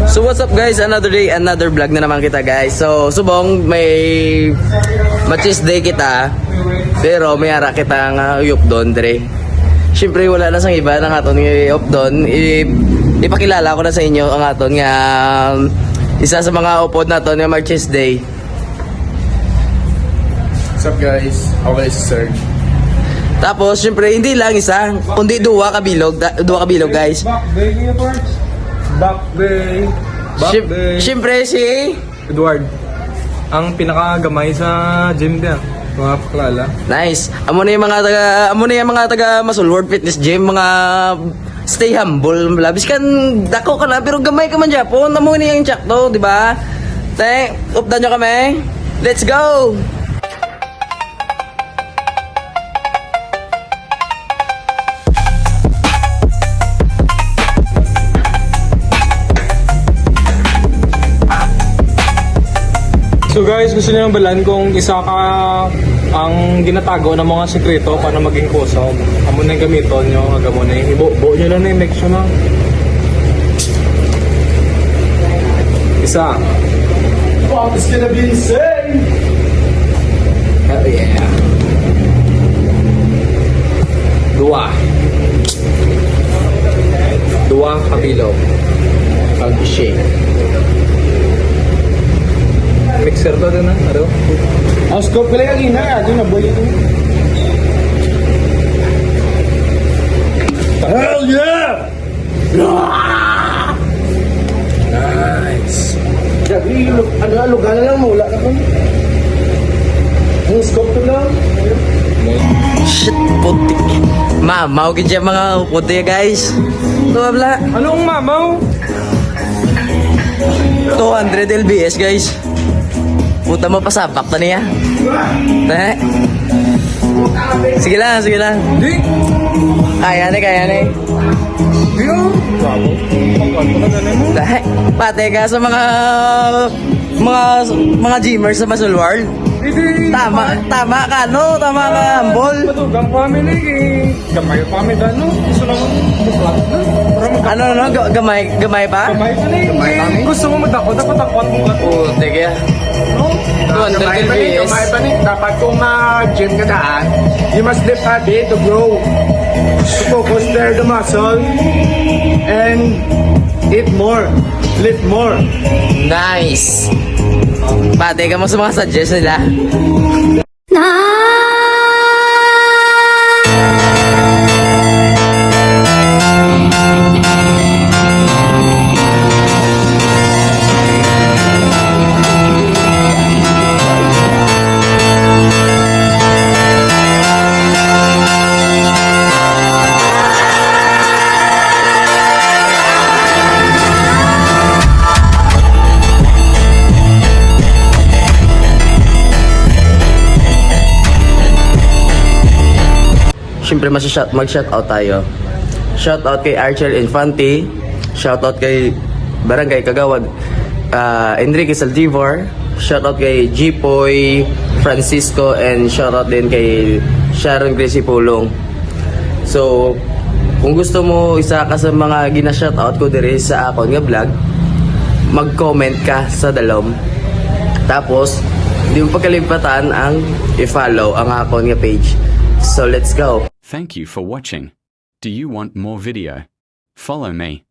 So what's up guys, another day, another vlog na naman kita guys. So subong may matches day kita, pero may ara kita nga uyop doon dre. Siyempre wala na sang iba ng aton nga uyop doon. Ipakilala ko na sa inyo ang aton nga isa sa mga upod naton nga matches day. What's up guys? Okay sir. Tapos siyempre hindi lang isa, kundi duwa kabilog guys. Back Bay niya parts. Back Bay. Siyempre si Edward. Ang pinakagamay sa gym niya. Mga paklala. nice. Amo na yung mga taga Muscle World Fitness Gym, mga stay humble, labis kan dako ka na pero gamay ka man Japon. Amo ni yung tsakto, di ba? Updan nyo kami. Let's go. So guys, gusto niyo balan kung isa ka ang ginatago ng mga sekreto para maging kusog. Amo na yung gamiton nyo, agamo na yung ibo nyo lang na yung make sure na. Isa. Wow, it's gonna be insane! Oh yeah. Dua kabilog. Pag-shake. Mixer to din na, ano? Ang scope ko lang yung ina, doon na boy. Hell yeah! Nice. Sabi, lugar na lang, mawala ka po. Ang scope ko lang. Shit, puti. Mamaw gid yung mga puti guys. Tuwabla. Anong mamaw? 200 lbs guys. Puta mo pasapak ta niya. Sige lang. Di! Kaya ni. Di oh! Bravo. Pagkakot na ganun mo. Pate ka sa mga gymmers sa Muscle World. Di! Tama ka humble. Matugang family eh. Gamay family ano? Gusto naman muklat na. Para Gamay pa? Gamay ka na eh. Gusto mo madakot, dapat takot mo ka. Puti kaya. No? 200 lbs. Dapat kung gym ka daan, you must lift heavy to grow. To focus there the muscle and eat more, lift more. Nice. Pate ka mo sa mga suggest nila. Siyempre mag-shoutout tayo. Shoutout kay Archer Infante. Shoutout kay Barangay Kagawad Enrique Saldivar. Shoutout kay Jipoy Francisco. And shoutout din kay Sharon Gracie Pulong. So, kung gusto mo isa ka sa mga gina-shoutout ko diri sa akon nga vlog, mag-comment ka sa dalom. Tapos, hindi mo pagkalimpatan ang i-follow ang akon nga page. So, let's go. Thank you for watching. Do you want more video? Follow me.